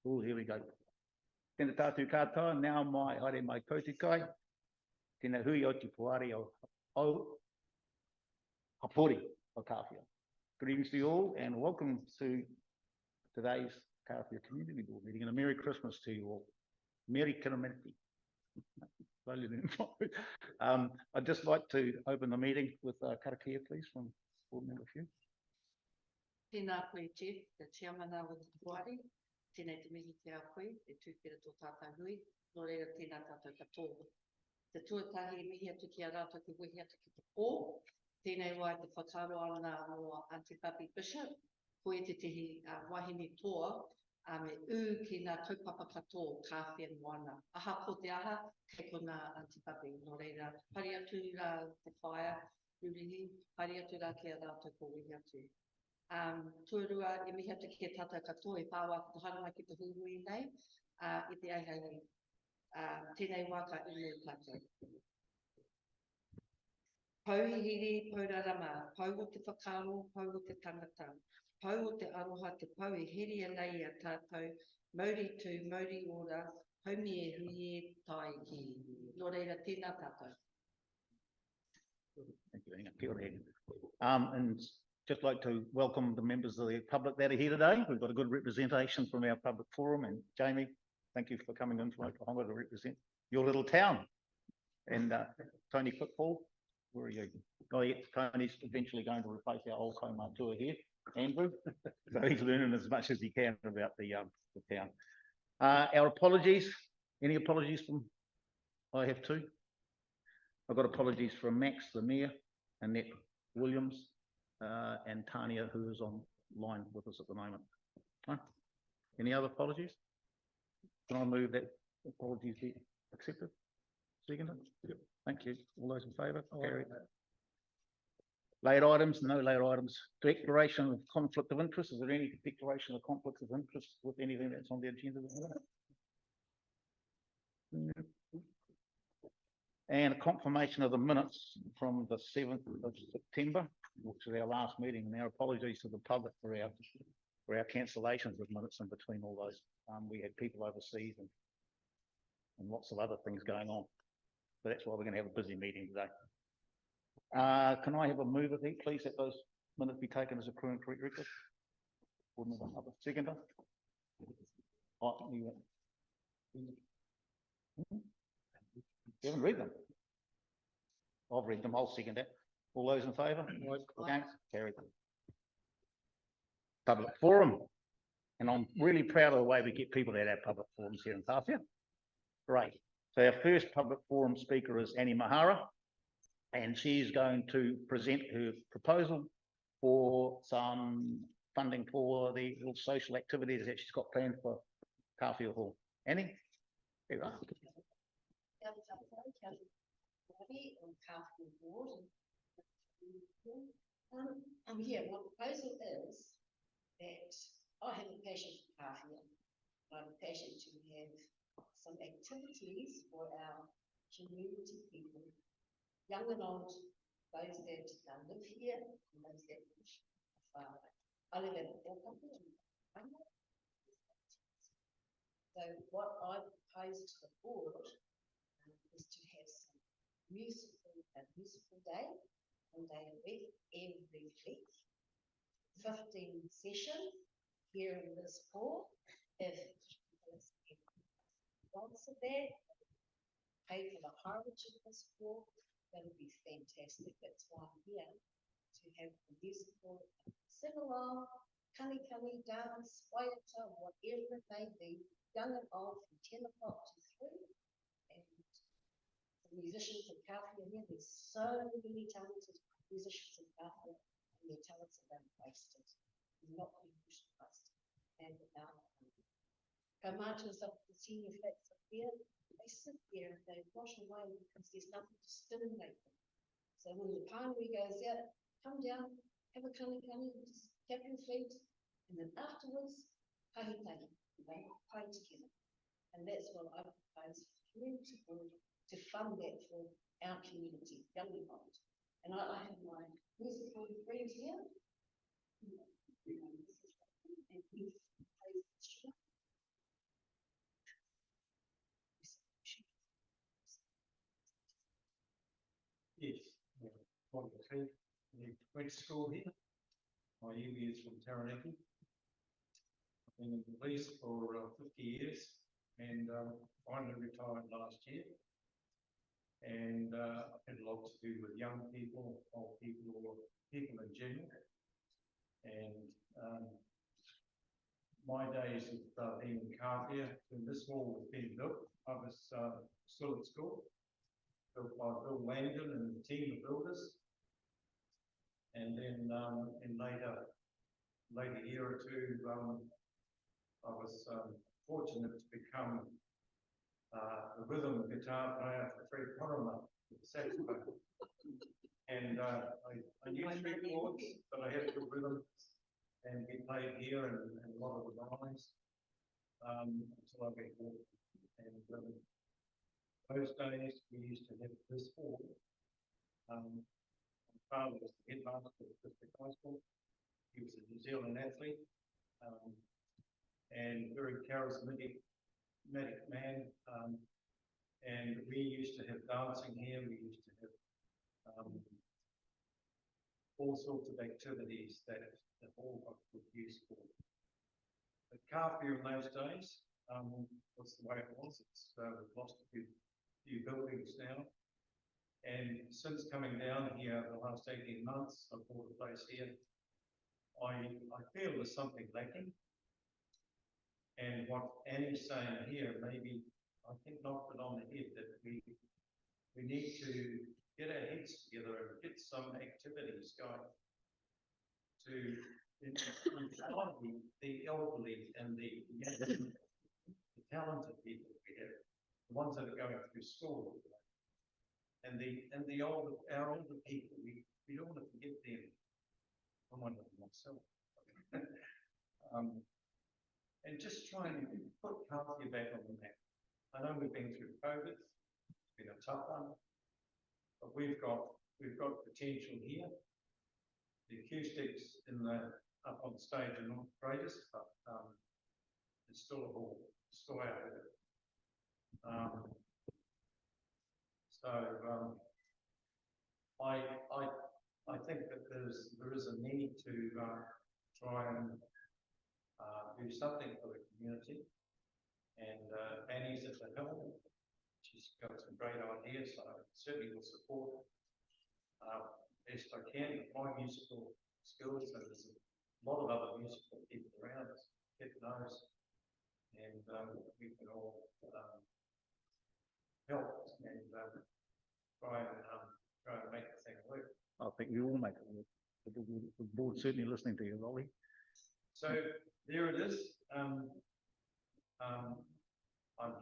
Oh, here we go. Tēnā tātou katoa, now mai haere mai koutukai. Tēnā hui o te puari o Hapori o Kāwhia. Good evening to you all and welcome to today's Kāwhia Community Board meeting and a Merry Christmas to you all. Merry Kiramenti. I'd just like to open the meeting with karakia, please, from board member few. Tēnā koe Jeff, the chairman of the Puari. Tēnei te mihi te koe, e tūpira tō tātou hui, nō reira tēnā tātou katoa. Te tuatahi mihi atu ki a rātou te wehi atu ki te pō. Tēnei wai te whakaro ana no Auntie Papi Bishop, koe te tehi wahine toa, me ki ngā kaupapa katoa Kāwhia moana. Aha po te aha, kei kona Auntie Papi, nō reira, pari atu te whaia, urihi, pari atu ki a rātou ko wehi atu. Tuarua, e mihi atu ki te tātou katoa, e pāwā ki te haramai ki te huhui nei, i te aihai, tēnei waka inu tātou. Pauhihiri, paurarama, pau o te whakaro, pau o te tangata, pau o te aroha, te pau e heri a nei a tātou, mauri tū, mauri ora, haumi e hui e tai ki. Nō reira, tēnā tātou. Thank you, Inga. Kia ora. And just like to welcome the members of the public that are here today. We've got a good representation from our public forum, and Jamie, thank you for coming in from Oklahoma to represent your little town. And Tony Football, where are you? Oh yeah, Tony's eventually going to replace our old Koma tour here, Andrew. So he's learning as much as he can about the town. Our apologies. Any apologies from? I have two. I've got apologies from Max, the Mayor, Annette Williams, and Tania, who is online with us at the moment. Any other apologies? Can I move that apologies be accepted? Second? Yep. Thank you. All those in favour? Carried. Late items, no late items. Declaration of conflict of interest. Is there any declaration of conflict of interest with anything that's on the agenda? And a confirmation of the minutes from the 7th of September, which is our last meeting, and our apologies to the public for our cancellations of minutes in between all those. We had people overseas and lots of other things going on. So that's why we're going to have a busy meeting today. Can I have a mover here, please, that those minutes be taken as a current correct record? Seconder? Oh, you haven't read them. I've read them. I'll second that. All those in favour? Against? Carried. Public forum. And I'm really proud of the way we get people at our public forums here in Kāwhia. Great. So our first public forum speaker is Annie Mahara, and she's going to present her proposal for some funding for the little social activities that she's got planned for Kāwhia Hall. Annie? There you are. I'm here. My proposal is that I have a passion for Kāwhia. I'm passionate to have some activities for our community people, young and old, those that live here and those that live far away. I live in Auckland. So what I propose to the board is to have some a musical day, one day a week, every week, 15 sessions here in this hall. If sponsor that, pay for the highway of this hall, that would be fantastic. That's why I'm here, to have a musical sing along, kani dance, waiata, whatever it may be, young and old, from 10 o'clock to 3. And the musicians in Kāwhia here, there's so many talented musicians in Kāwhia, and their talents are being wasted, not being utilised. And Kaumātuas up the senior flats up there, they sit there and they wash away because there's nothing to stimulate them. So when the primary goes out, come down, have a kani, just tap your feet, and then afterwards, play together. And that's what I propose for the community board, to fund that for our community, young and old. And I have my musical friends here. and he plays the instrument. Yes, I went to school here. My uni is from Taranaki. I've been in the police for 50 years and finally retired last year. And I've had a lot to do with young people, old people, or people in general. And my days have been in Kāwhia when this wall was being built. I was still at school. Built by Bill Langdon and the team of builders. And then in later year or two, I was fortunate to become a rhythm guitar player for Fred Porama, with the saxophone. And I knew three chords, but I had good rhythm, and we played here and a lot of the rhymes until I got bored. And those days we used to have this hall. My father was the headmaster of district high school. He was a New Zealand athlete and very charismatic man. And we used to have dancing here. We used to have all sorts of activities that the hall was used for. But Kāwhia in those days was the way it was. We've lost a few buildings now. And since coming down here the last 18 months, I've bought a place here. I feel there's something lacking. And what Annie's saying here, maybe, I think, knocked it on the head, that we need to get our heads together and get some activities going to inspire the elderly and the talented people we have, the ones that are going through school. And our older people, we don't want to forget them. I'm one of them myself. And just try and put Kāwhia back on the map. I know we've been through COVID, it's been a tough one, but we've got potential here. The acoustics up on the stage are not the greatest, but it's still a hall, still out there. I think that there is a need to try and do something for the community. And Annie's at the helm. She's got some great ideas. I certainly will support best I can with my musical skills. And there's a lot of other musical people around us, Pip knows, and we can all help and try and make the thing work. I think we all make it work. The board's certainly listening to you, Rolly. So there it is. I'm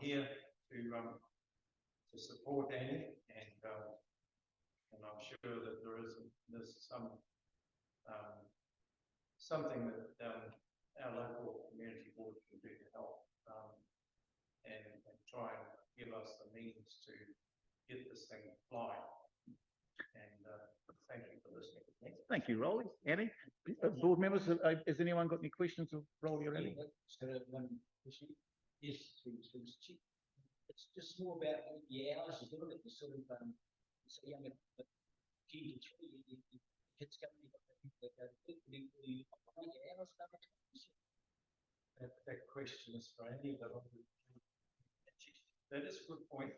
here to support Annie, and I'm sure that there's something that our local community board can do to help and try and give us the means to get this thing flying. And thank you for listening. Thank you, Rolly. Annie, board members, has anyone got any questions of Rolly or Annie? So one question is it's just more about the hours you do it. You sort of so young at 10 to 3, kids come in, they go to work, you operate your hours. That question is for Annie, but that is a good point,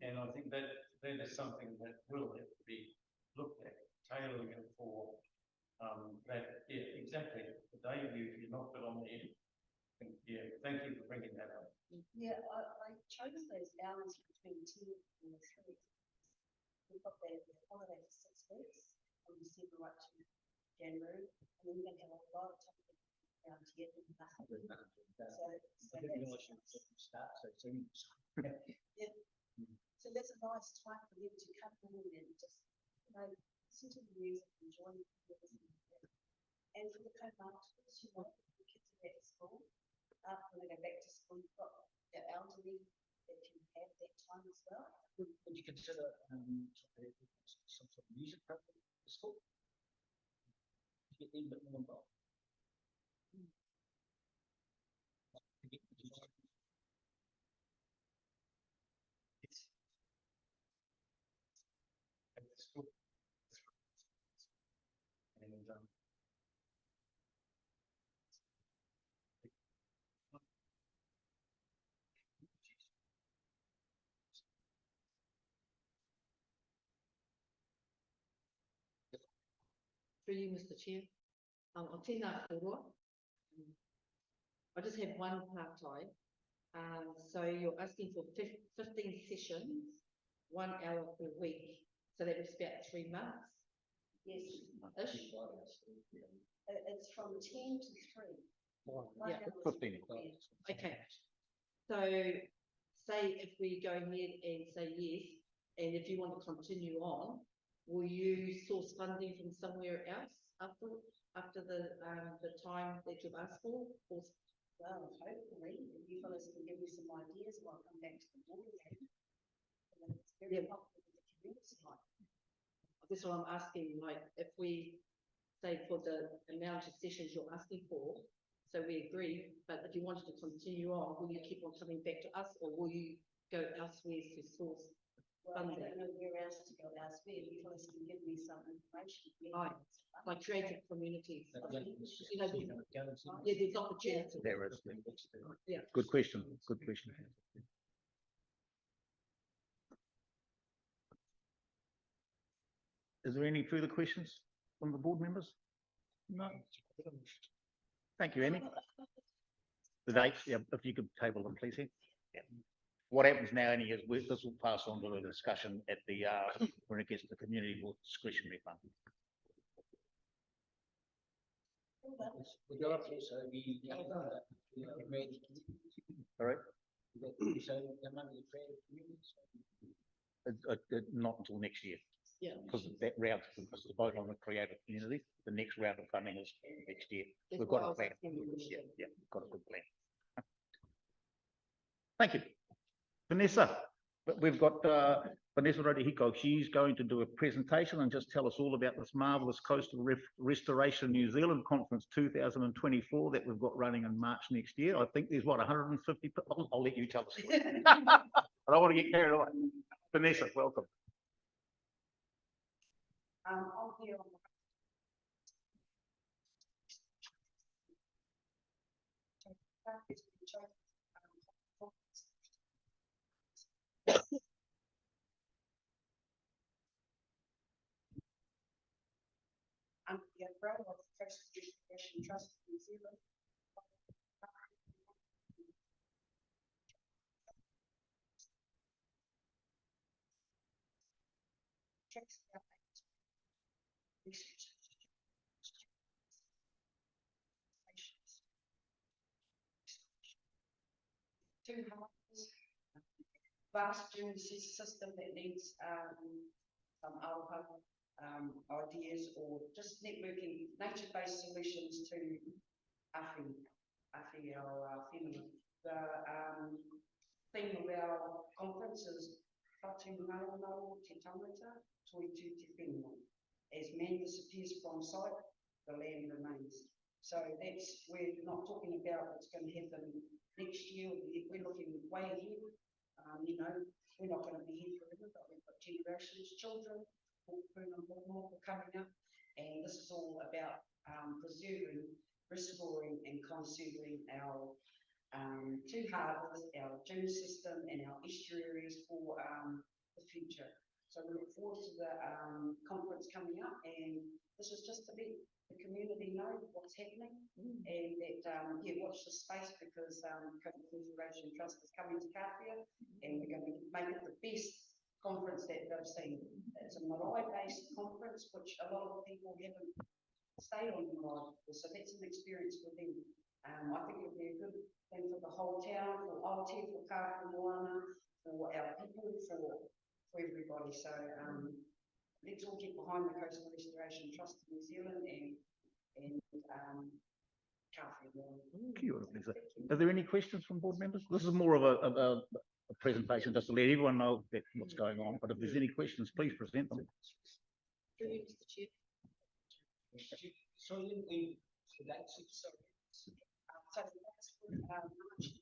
and I think that is something that will have to be looked at, tailoring it for that. Yeah, exactly. The day you knocked it on the head. And, yeah, thank you for bringing that up. Yeah, I chose those hours between 2 and 3. We've got the holiday for 6 weeks from December right to January, and then we're going to have a lot of time around to get them back. So that's a nice time for them to come in and just, listen to the music, enjoy the music. And for the co-masters, the kids are at school. When they go back to school, you've got the elderly that can have that time as well. Would you consider some sort of music program at school to get them a bit more involved? Through you, Mr. Chair. O tēnā koroa. I just have one part-time. So you're asking for 15 sessions, 1 hour per week. So that is about 3 months. Yes, Ish. it's from 10 to 3. Yeah, 15. Okay. So say if we go ahead and say yes, and if you want to continue on, will you source funding from somewhere else after the time that you've asked for? Or Well, hopefully, if you fellas can give me some ideas, I'll come back to the board again. And it's very popular with the community. that's what I'm asking, like, if we say for the amount of sessions you're asking for, so we agree, but if you wanted to continue on, will you keep on coming back to us, or will you go elsewhere to source? Well, I don't know where else to go elsewhere. You fellas can give me some information. Right. Like creative communities? But You yeah, know, yeah, there's opportunity. There is. Yeah. Good question, good question. Is there any further questions from the board members? No. Thank you, Annie. The dates, yeah, if you could table them, please. Yeah. What happens now, Annie, is this will pass on to the discussion at the, when it gets to the community board discretionary fund. We got up here, so we. All right. So the money is creative communities. Not until next year, Yeah. because that round, because the vote on the creative community, the next round of funding is next year. That's We've what got I a was plan. asking you. Yeah, got a good plan. Thank you. Vanessa, but we've got Vanessa Rodihiko. She's going to do a presentation and just tell us all about this marvellous Coastal Restoration New Zealand Conference 2024 that we've got running in March next year. I think there's what, 150, I'll let you tell us. I don't want to get carried away. Vanessa, welcome. I'm here on I'm the umbrella of the Coastal Restoration Trust of New Zealand. Two houses, vast Genesis system that needs some aroha ideas or just networking, nature-based solutions to ahi our whenua. The theme of our conference is Whatu Ngaro Te Tangata, Toi Tu Te Whenua. As man disappears from sight, the land remains. So that's, we're not talking about what's going to happen next year. We're looking way ahead. You know, we're not going to be here forever, but we've got generations, children, more coming up. And this is all about preserving, restoring and conserving our two harbours, our dune system and our estuaries for the future. So we look forward to the conference coming up, and this is just to let the community know what's happening and that, watch the space because Coastal Restoration Trust is coming to Kāwhia and we're going to make it the best conference that they've seen. It's a marae-based conference, which a lot of people haven't stayed on the marae before, so that's an experience for them. I think it'll be a good thing for the whole town, for Aote, for Kāwhia Moana, for our people, for everybody. So let's all get behind the Coastal Restoration Trust of New Zealand and Kāwhia Moana. Kia ora, Vanessa. Are there any questions from board members? This is more of a presentation just to let everyone know that what's going on, but if there's any questions, please present them. Through you, Mr. Chair. So we, that's it, sorry. So that's March 22nd.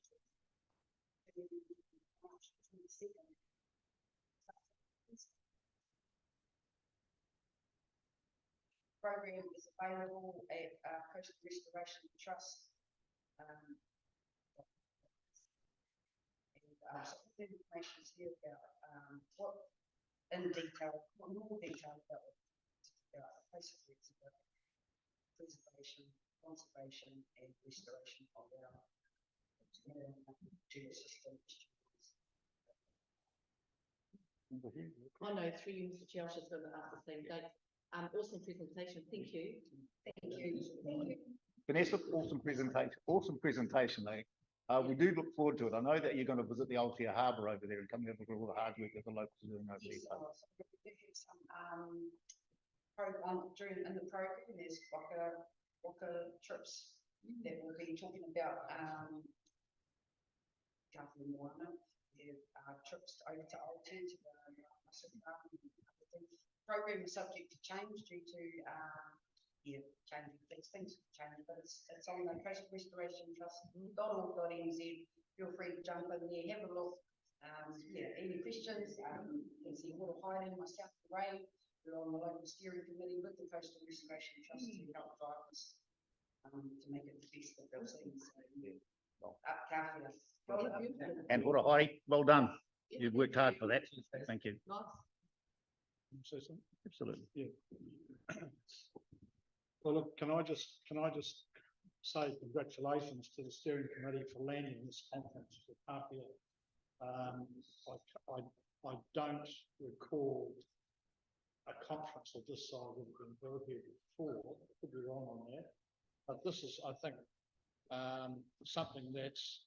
Program is available at Coastal Restoration Trust. And some of the information is here about what in detail, more detail about basically it's about preservation, conservation and restoration of our system. I know through you, Mr. Chair, I was just going to ask the same date. Awesome presentation, thank you. Thank you. Thank you. Vanessa, awesome presentation, eh? We do look forward to it. I know that you're going to visit the Aotea Harbour over there and come and have a look at all the hard work that the locals are doing over Yes, there. I was. We have some program in the program. There's waka trips that we'll be talking about. Kāwhia Moana. We have trips over to Aotea to the program is subject to change due to changing things change, but it's on the Coastal Restoration Trust.org.nz. Feel free to jump in there, have a look. Any questions? You can see Water Hiding, myself, and Ray. We're on the local steering committee with the Coastal Restoration Trust to help drive this to make it the best that they'll see. So, Kāwhia. And what a high, well done. You've worked hard for that. Thank you. Nice. Absolutely. Yeah. Well, look, can I just say congratulations to the steering committee for landing this conference for Kāwhia. I don't recall a conference of this size that has been held here before. I could be wrong on that, but this is, I think, something that's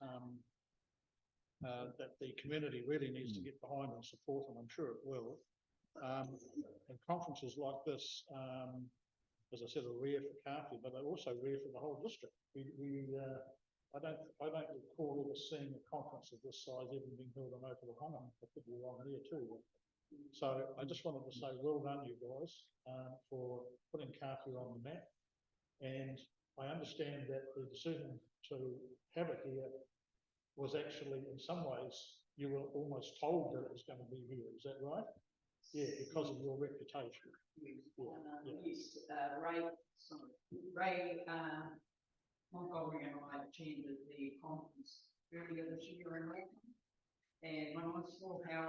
that the community really needs to get behind and support, and I'm sure it will. And conferences like this, as I said, are rare for Kāwhia, but they're also rare for the whole district. I don't recall ever seeing a conference of this size even being held on Okanagan. I could be wrong here too. So I just wanted to say well done, you guys, for putting Kāwhia on the map. And I understand that the decision to have it here was actually, in some ways, you were almost told that it was going to be here. Is that right? Yeah, because of your reputation. Yes, Ray Montgomery and I attended the conference earlier this year in Auckland, and when I saw how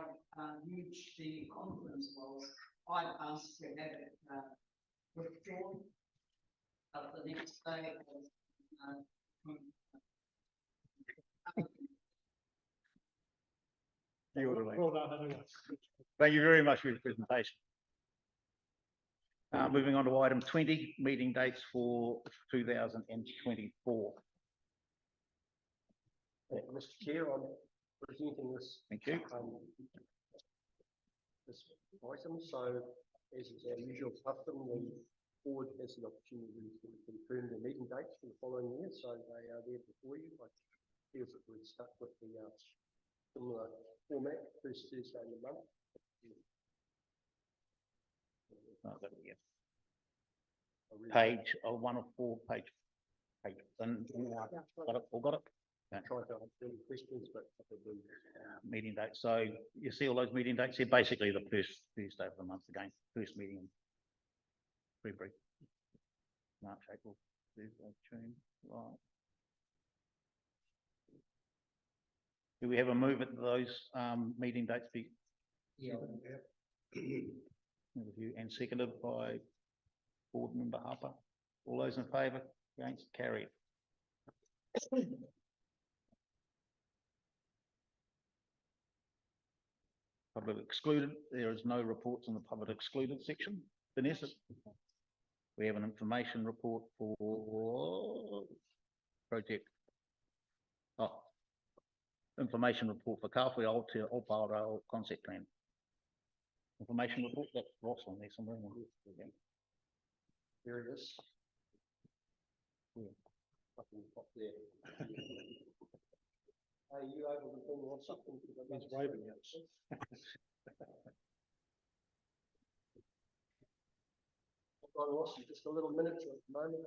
huge the conference was, I asked to have it withdrawn. But the next day, Well done, anyway. Thank you very much for your presentation. Moving on to item 20, meeting dates for 2024. Mr. Chair, I'm presenting this. Thank you. This item. So, as is our usual custom, the board has the opportunity to confirm the meeting dates for the following year. So they are there before you. I feel that we're stuck with the similar format, first Thursday in the month. Oh, there we go. Page 1 of 4, page. And got it. All got it. Try to answer any questions, but probably Meeting dates. So you see all those meeting dates here. Basically, the first Thursday of the month again. First meeting in February, March, April, Thursday, June, July. Do we have a move at those meeting dates? And seconded by Board Member Harper. All those in favour? Against? Carried. Public excluded. There is no reports in the public excluded section. Vanessa, we have an information report for project. Information report for Kāwhia Aotea Opara concept plan. Information report, that's Ross on there somewhere. here it is. Up in the top there. Are you able to bring on something? He's waving at us. Ross, just a little minute at the moment.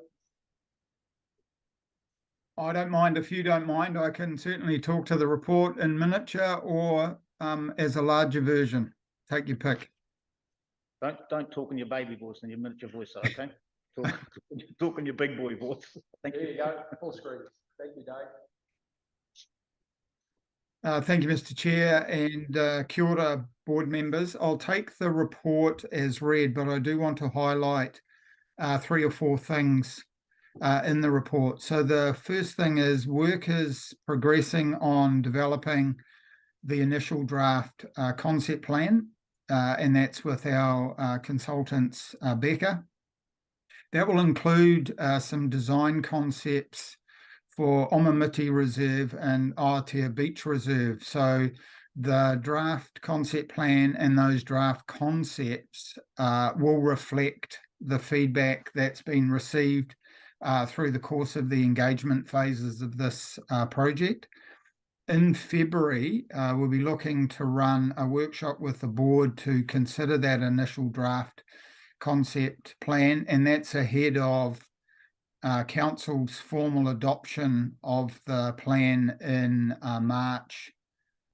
I don't mind. If you don't mind, I can certainly talk to the report in miniature or as a larger version. Take your pick. Don't talk in your baby voice and your miniature voice, okay? Talk in your big boy voice. Thank you. There you go, full screen. Thank you, Dave. Thank you, Mr. Chair, and kia ora, board members. I'll take the report as read, but I do want to highlight three or four things in the report. So the first thing is work is progressing on developing the initial draft concept plan, and that's with our consultants, Becca. That will include some design concepts for Omamiti Reserve and Aotea Beach Reserve. So the draft concept plan and those draft concepts will reflect the feedback that's been received through the course of the engagement phases of this project. In February, we'll be looking to run a workshop with the board to consider that initial draft concept plan, and that's ahead of council's formal adoption of the plan in March,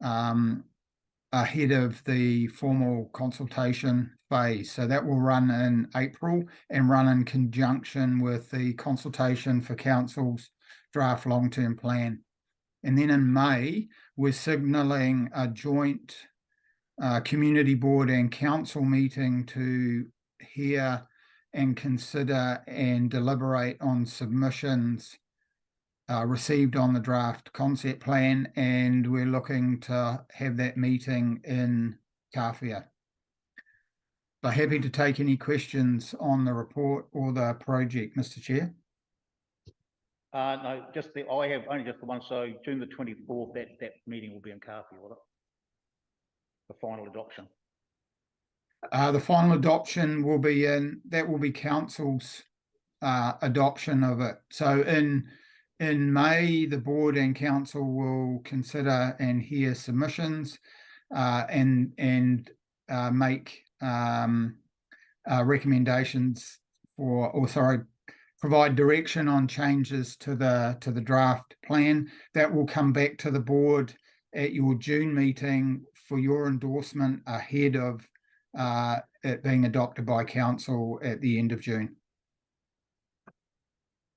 ahead of the formal consultation phase. So that will run in April and run in conjunction with the consultation for council's draft long-term plan. And then in May, we're signalling a joint community board and council meeting to hear and consider and deliberate on submissions received on the draft concept plan, and we're looking to have that meeting in Kāwhia. But happy to take any questions on the report or the project, Mr. Chair. No, just I have only just the one. So June the 24th, that meeting will be in Kāwhia, will it? The final adoption. The final adoption will be council's adoption of it. So in May, the board and council will consider and hear submissions and make recommendations provide direction on changes to the draft plan. That will come back to the board at your June meeting for your endorsement ahead of it being adopted by council at the end of June.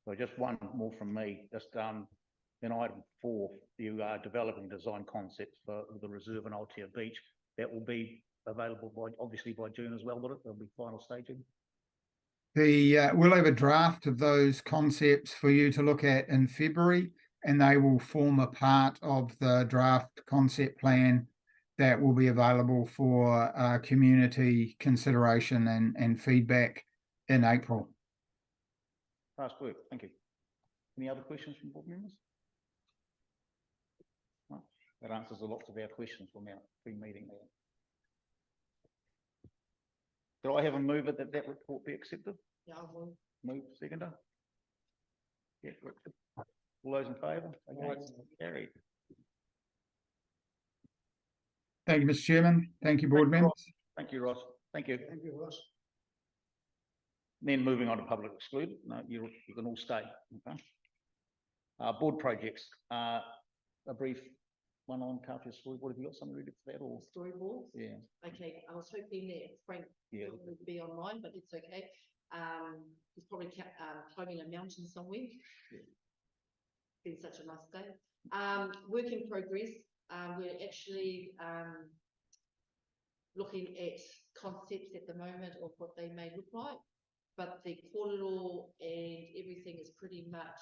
So just one more from me. Just in item 4, you are developing design concepts for the reserve and Aotea Beach. That will be available obviously by June as well, will it? There'll be final staging. We'll have a draft of those concepts for you to look at in February, and they will form a part of the draft concept plan that will be available for community consideration and feedback in April. Past work, thank you. Any other questions from board members? No, that answers a lot of our questions from our pre-meeting there. Do I have a mover that report be accepted? Yeah, I will. Move, seconder. Yeah, all those in favour? Okay, carried. Thank you, Mr. Chairman. Thank you, board members. Thank you, Ross. Thank you. Thank you, Ross. Then moving on to public excluded. No, you can all stay. Okay. Board projects. A brief one on Kāwhia storyboard. Have you got something ready for that or? Storyboard. Yeah. Okay, I was hoping that Frank would be online, but it's okay. He's probably climbing a mountain somewhere. Been such a nice day. Work in progress. We're actually looking at concepts at the moment of what they may look like, but the corridor and everything is pretty much,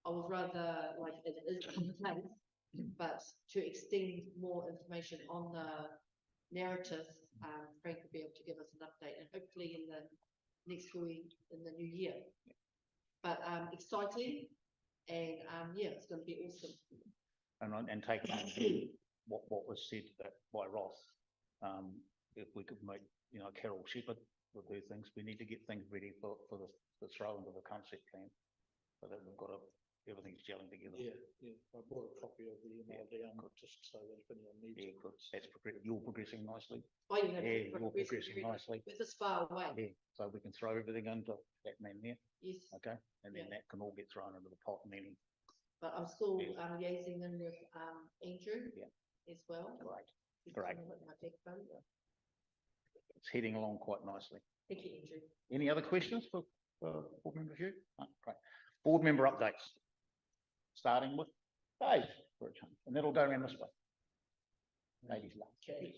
I would rather like it is in place, but to extend more information on the narrative, Frank will be able to give us an update, and hopefully in the next week in the new year. But exciting, and yeah, it's going to be awesome. And taking what was said by Ross, if we could make Carol Shepherd will do things. We need to get things ready for the throw into the concept plan, so that we've got everything's gelling together. Yeah. I bought a copy of the MRD just so that if anyone needs it. Good. That's you're progressing nicely. Oh, you have you're progressing nicely. With this far away. Yeah, so we can throw everything into that man there. Yes. Okay, and then that can all get thrown into the pot and then. But I'm still liaising in with Andrew as well. Great. He's Great. with my backbone. It's heading along quite nicely. Thank you, Andrew. Any other questions for board member review? No, great. Board member updates. Starting with Dave for a change, and that'll go around this way. Ladies love. Okay.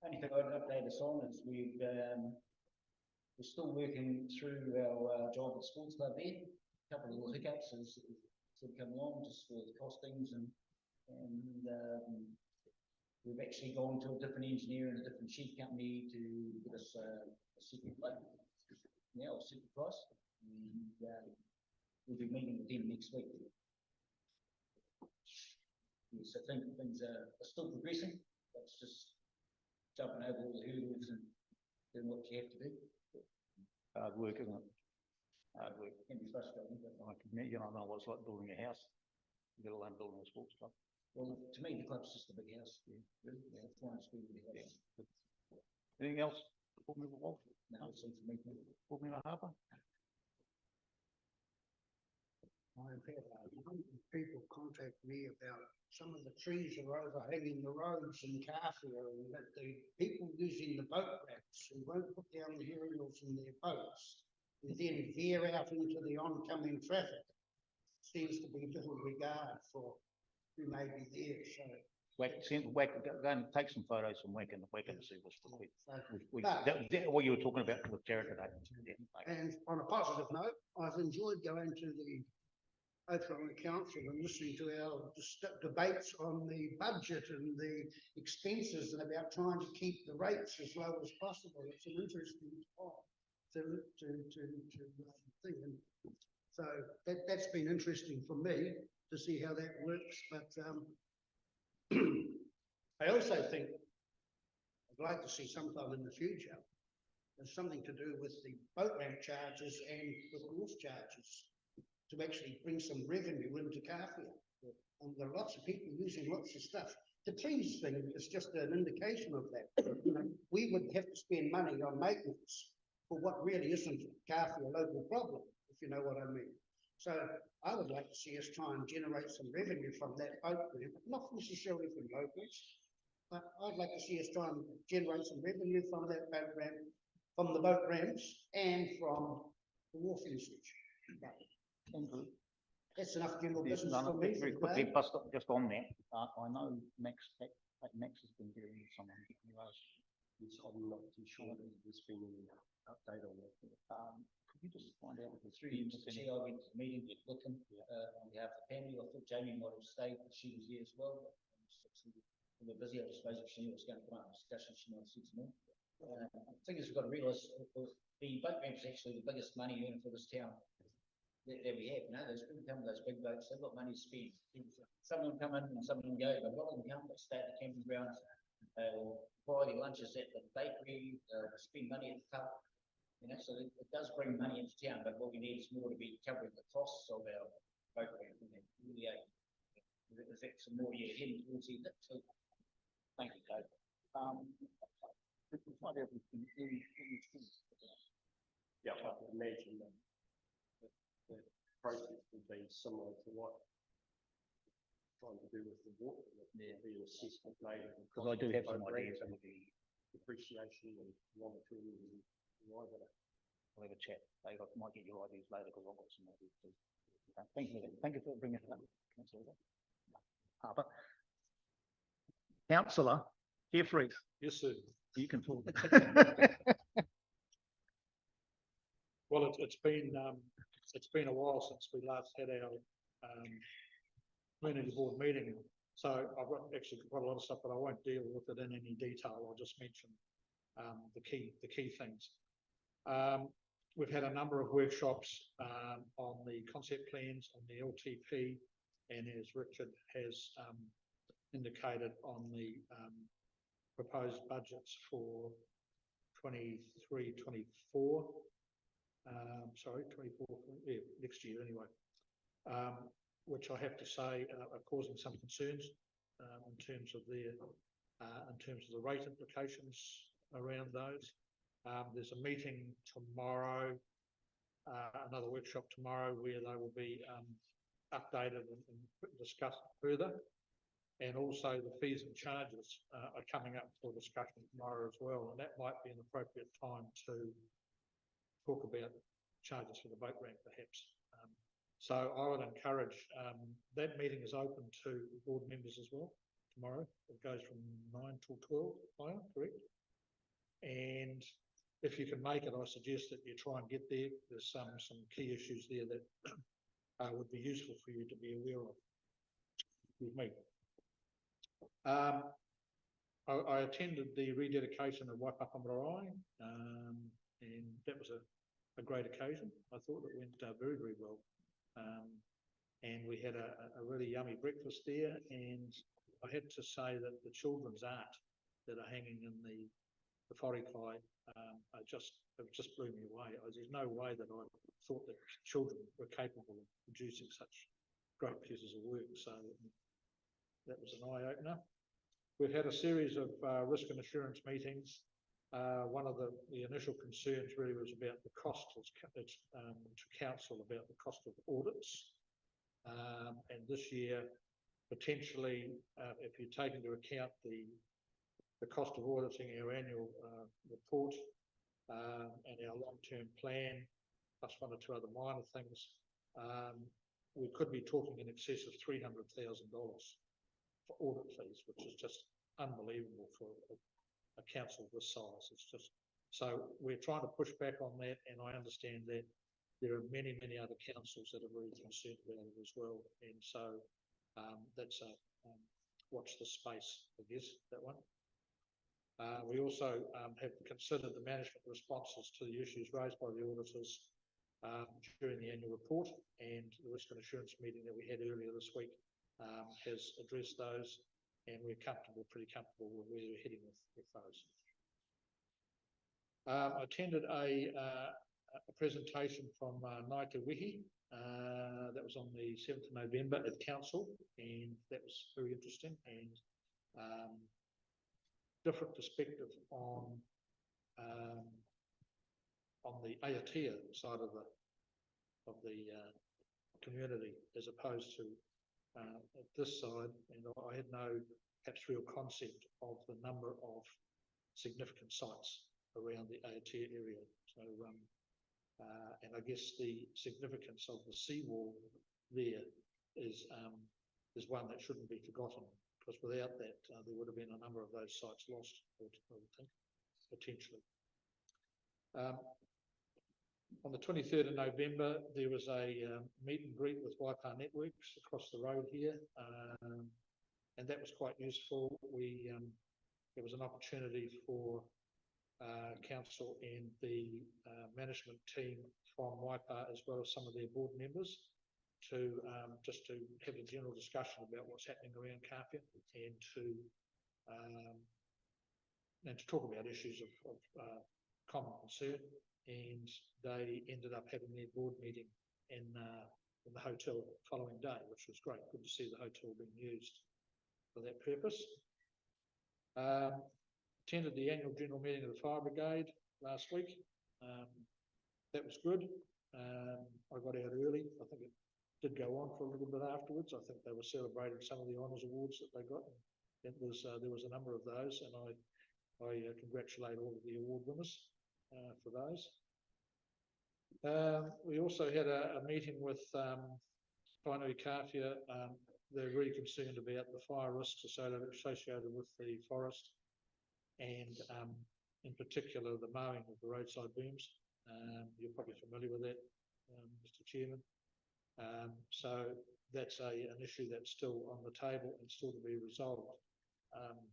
Only thing I'd update us on is we're still working through our job at Sports Club there. A couple of little hiccups as sort of come along, just with costings and we've actually gone to a different engineer and a different sheet company to give us a second plate. Now, a second price. And we'll be meeting with them next week. Yes, I think things are still progressing. That's just jumping over all the hurdles and doing what you have to do. Hard work, isn't it? Hard work. It can be frustrating, but You don't know what it's like building a house, let alone building a sports club. well, to me, the club's just a big house. Really, yeah, flying school with the house. Anything else? Board Member Walsh? No, it's all for me. Board Member Harper? I've had people contact me about some of the trees are overhanging the roads in Kāwhia, and that the people using the boat ramps who won't put down the aerials in their boats, and then veer out into the oncoming traffic. Seems to be little regard for who may be there, so. Go and take some photos from Whack and see what's the quick. But- What you were talking about with Jared today. And on a positive note, I've enjoyed going to the Otaronga Council and listening to our debates on the budget and the expenses and about trying to keep the rates as low as possible. It's an interesting part to think. And so that's been interesting for me to see how that works. But I also think I'd like to see sometime in the future there's something to do with the boat ramp charges and with wharf charges, to actually bring some revenue into Kāwhia. And there are lots of people using lots of stuff. The trees thing is just an indication of that. You know, we would have to spend money on maintenance for what really isn't Kāwhia local problem, if you know what I mean. So I would like to see us try and generate some revenue from that boat ramp, not necessarily from locals, but I'd like to see us try and generate some revenue from that boat ramp, from the boat ramps and from the wharf usage. But that's enough general business for me. Very quickly, just on that, I know Max has been dealing with someone. Yes, I'm not too sure that there's been any update on that. Could you just find out if Through you, Mr. Chair, I went to the meeting with them on behalf of the family. I thought Jamie might have stayed, but she was there as well. We were busy, I suppose, if she knew it was going to come up in discussion, she might have said some more. The thing is, we've got to realise the boat ramp is actually the biggest money earned for this town that we have. You know, those people come with those big boats, they've got money to spend. Some of them come in and some of them go, but a lot of them come, they stay at the camping grounds, or buy their lunches at the bakery, spend money at the pub. You know, so it does bring money into town, but what we need is more to be covering the costs of our boat ramp. Really, if it's some more you're heading towards it. So, thank you, Dave. find out if we can do anything. Yeah, I can imagine that the process would be similar to what trying to do with the water. Yeah. The assessment made. Because I do have some ideas. And the depreciation and longer term and why that. We'll have a chat. I might get your ideas later because I've got some ideas too. Thank you. Thank you for bringing it up, Councillor Harper. Councillor Jeffries, Yes, sir. you can talk. Well, it's been a while since we last had our community board meeting. So I've got actually quite a lot of stuff, but I won't deal with it in any detail. I'll just mention the key things. We've had a number of workshops on the concept plans, on the LTP, and as Richard has indicated, on the proposed budgets for 23-24. Sorry, 24, yeah, next year anyway. Which I have to say are causing some concerns in terms of the rate implications around those. There's a meeting tomorrow, another workshop tomorrow, where they will be updated and discussed further. And also the fees and charges are coming up for discussion tomorrow as well. And that might be an appropriate time to talk about charges for the boat ramp, perhaps. So I would encourage, that meeting is open to board members as well. tomorrow. It goes from 9 till 12, correct? And if you can make it, I suggest that you try and get there. There's some key issues there that would be useful for you to be aware of. With me. I attended the rededication of Waipapa Marae, and that was a great occasion. I thought it went very, very well. And we had a really yummy breakfast there, and I had to say that the children's art that are hanging in the wharekai, it just blew me away. There's no way that I thought that children were capable of producing such great pieces of work. So that was an eye-opener. We've had a series of risk and assurance meetings. One of the initial concerns really was about the cost to council about the cost of audits. And this year, potentially, if you take into account the cost of auditing our annual report and our long-term plan, plus one or two other minor things, we could be talking in excess of $300,000 for audit fees, which is just unbelievable for a council this size. It's just, so we're trying to push back on that, and I understand that there are many, many other councils that are very concerned about it as well. And so that's a watch the space, I guess, that one. We also have considered the management responses to the issues raised by the auditors during the annual report, and the risk and assurance meeting that we had earlier this week has addressed those, and we're pretty comfortable with where we're heading with those. I attended a presentation from Kāwhia that was on the 7th of November at Council, and that was very interesting, and different perspective on the Aotea side of the community as opposed to at this side, and I had no perhaps real concept of the number of significant sites around the Aotea area. So, and I guess the significance of the seawall there is one that shouldn't be forgotten, because without that, there would have been a number of those sites lost, I would think, potentially. On the 23rd of November, there was a meet and greet with Waipa Networks across the road here, and that was quite useful. There was an opportunity for council and the management team from Waipa, as well as some of their board members, to just to have a general discussion about what's happening around Kāwhia, and to talk about issues of common concern. And they ended up having their board meeting in the hotel the following day, which was great. Good to see the hotel being used for that purpose. Attended the annual general meeting of the Fire Brigade last week. That was good. I got out early. I think it did go on for a little bit afterwards. I think they were celebrating some of the honours awards that they got. It was there was a number of those, and I congratulate all of the award winners for those. We also had a meeting with Whānui Kāwhia. They're really concerned about the fire risks associated with the forest, and in particular the mowing of the roadside booms. You're probably familiar with that, Mr. Chairman. So that's an issue that's still on the table and still to be resolved.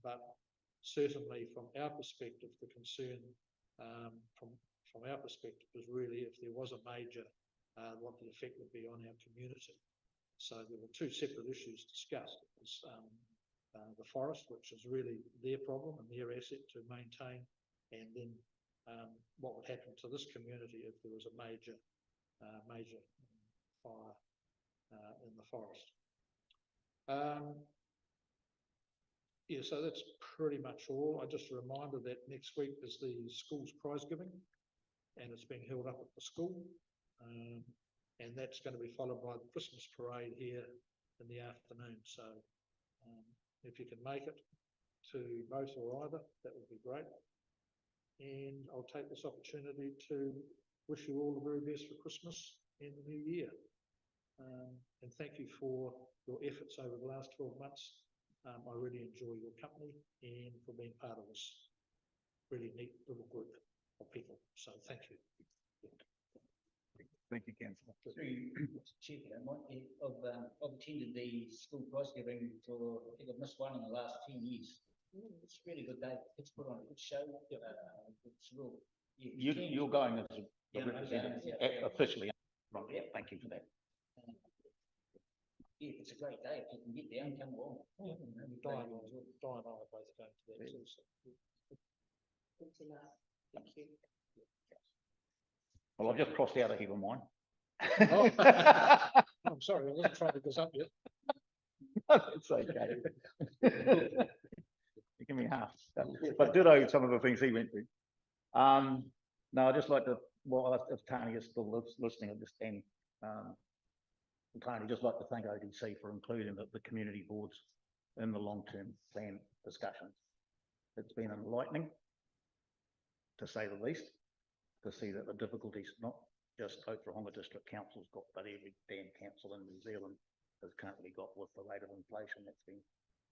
But certainly from our perspective, the concern from our perspective is really if there was a major, what the effect would be on our community. So there were two separate issues discussed. It was the forest, which is really their problem and their asset to maintain, and then what would happen to this community if there was a major fire in the forest. Yeah, so that's pretty much all. Just a reminder that next week is the school's prize giving, and it's being held up at the school. And that's going to be followed by the Christmas parade here in the afternoon. So if you can make it to both or either, that would be great. And I'll take this opportunity to wish you all the very best for Christmas and the new year. And thank you for your efforts over the last 12 months I really enjoy your company and for being part of this really neat little group of people. So thank you. Thank you, councillor. Chief, I've attended the school prize giving for, I think I've missed one in the last 10 years. It's a really good day. It's put on a good show. It's real. You're going as a Yeah, representative, yeah. officially. Right, yeah, thank you for that. Yeah, it's a great day. If you can get down, come along. Di and I are both going to that too. So. Good to know. Thank you. Well, I've just crossed out a heap of mine. Oh. I'm sorry, I wasn't trying to this up yet. It's okay. Give me half. But ditto some of the things he went through. No, I'd just like to, well, if Tony is still listening, I just then, Tony, just like to thank ODC for including the community boards in the long-term plan discussions. It's been enlightening, to say the least, to see that the difficulties not just Kāwhia District Council's got, but every damn council in New Zealand has currently got with the rate of inflation that's been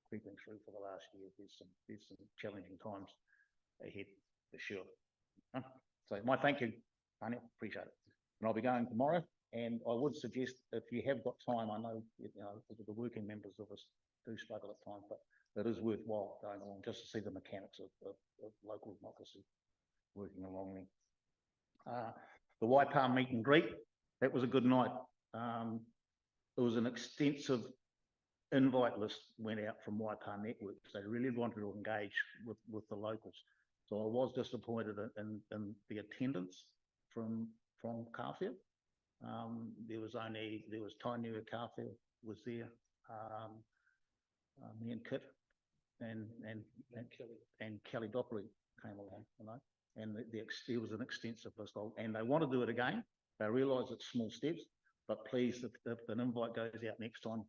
creeping through for the last year. There's some challenging times ahead for sure. So my thank you, Tanya, appreciate it. And I'll be going tomorrow. And I would suggest if you have got time, I know, the working members of us do struggle at times, but it is worthwhile going along just to see the mechanics of local democracy working along there. The Waipa meet and greet, that was a good night. It was an extensive invite list went out from Waipa Networks. They really wanted to engage with the locals. So I was disappointed in the attendance from Kāwhia. There was Tainua Kāwhia was there, me and Kit and Kelly Dockery came along, and there was an extensive list and they want to do it again. They realise it's small steps, but please, if an invite goes out next time,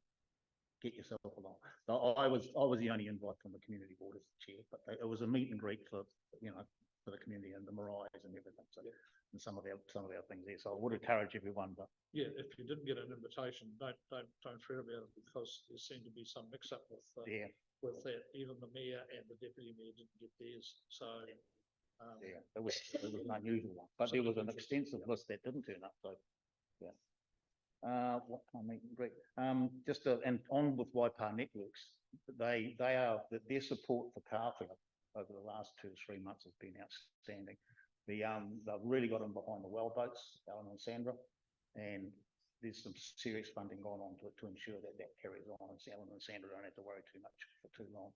get yourself along. So I was the only invite from the community board as the chair, but it was a meet and greet for the community and the Marais and everything. So, and some of our things there. So I would encourage everyone. But yeah, if you didn't get an invitation, don't fret about it, because there seemed to be some mix up with that. Even the mayor and the deputy mayor didn't get theirs. So it was an unusual one, but there was an extensive list that didn't turn up. So yeah. What can I meet and greet? And on with Waipa Networks, their support for Kāwhia over the last 2 or 3 months has been outstanding. They've really got in behind the well boats, Alan and Sandra, and there's some serious funding going on to ensure that carries on, and Alan and Sandra don't have to worry too much for too long.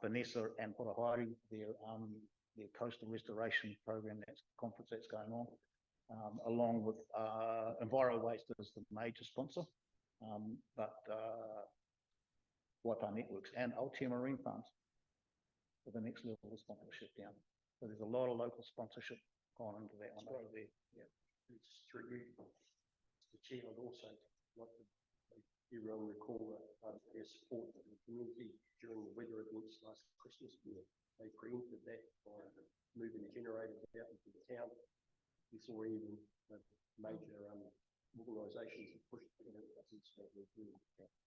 Vanessa and Porahari, their coastal restoration program, conference that's going on. Along with Enviro Waste as the major sponsor, but Waipa Networks and Aotea Marine Farms for the next level of sponsorship down. So there's a lot of local sponsorship gone into that one over there. Yeah, it's through you. The chair would also like to make everyone recall their support of the community during the weather events last Christmas. They preempted that by moving the generators out into the town. We saw even major organisations push.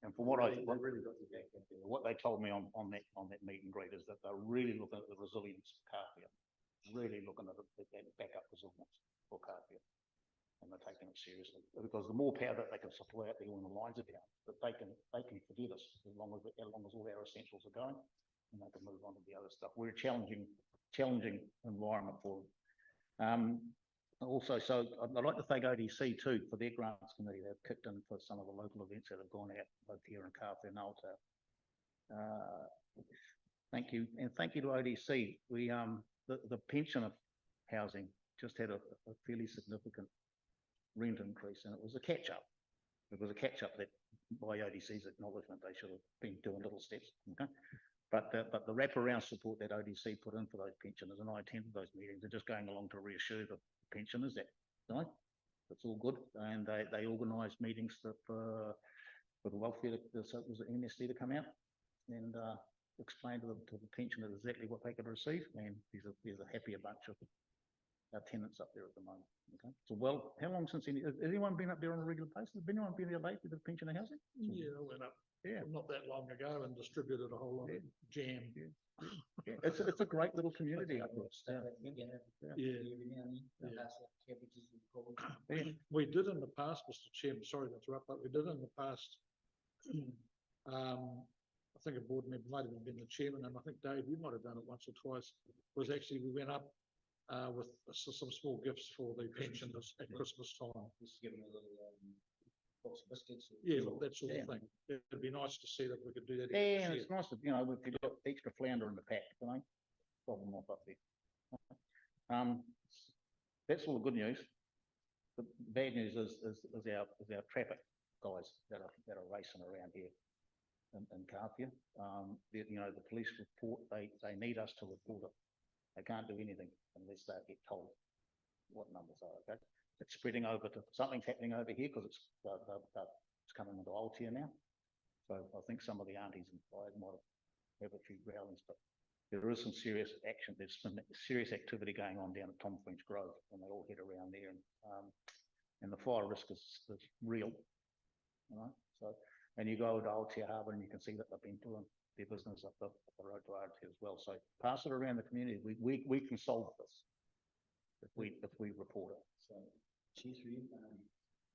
And from what what they told me on that meet and greet is that they're really looking at the resilience of Kāwhia, really looking at that backup resilience for Kāwhia, and they're taking it seriously, because the more power that they can supply out there when the lines are down, that they can forget us as long as all our essentials are going, and they can move on to the other stuff. We're a challenging environment for them. Also, so I'd like to thank ODC too for their grants committee. They've kicked in for some of the local events that have gone out both here in Kāwhia and Aotea. Thank you, and thank you to ODC. We the pensioner housing just had a fairly significant rent increase, and it was a catch up. It was a catch up that, by ODC's acknowledgement, they should have been doing little steps. Okay. But the wraparound support that ODC put in for those pensioners, and I attended those meetings, are just going along to reassure the pensioners that it's all good, and they organised meetings for the welfare, so it was the MSD to come out and explain to the pensioners exactly what they could receive, and there's a happier bunch of our tenants up there at the moment. Okay, so well, how long since has anyone been up there on a regular basis? Has anyone been there lately with pensioner housing? Yeah, I went up Yeah. not that long ago and distributed a whole lot of jam. Yeah, it's a great little community up there. Yeah. We did in the past, Mr. Chairman, sorry to interrupt, but we did in the past. I think a board member might have been the chairman, and I think Dave, you might have done it once or twice. Was actually we went up with some small gifts for the pensioners at Christmas time. Just give them a little box of biscuits. Yeah, that sort Yeah. of thing. It'd be nice to see that we could do that. Yeah, every and year. it's nice to, you know, if you've got extra flounder in the pack, you know, problem off up there. That's all the good news. The bad news is our traffic guys that are racing around here in Kāwhia. You know, the police report, they need us to report it. They can't do anything unless they get told what numbers are, okay? It's spreading over to, something's happening over here because it's coming into Aotea now. So I think some of the aunties and guys might have a few growlings, but there is some serious action. There's some serious activity going on down at Tom French Grove, and they all head around there, and the fire risk is real, you know. So, and you go to Aotea Harbour and you can see that they've been doing their business up the road to Aotea as well. So pass it around the community. We can solve this if we report it. So, cheers for you.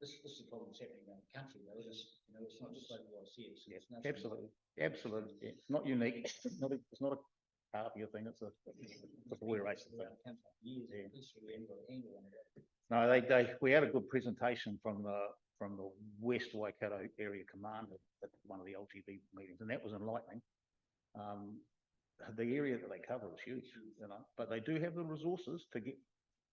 This is a problem that's happening around the country, though. It's, you know, it's not just like what I see. It's national. Absolutely. Yeah. It's not unique. It's not a Kāwhia thing. It's a we're racing thing. No, we had a good presentation from the West Waikato Area Command at one of the LGB meetings, and that was enlightening. The area that they cover is huge, you know, but they do have the resources to get,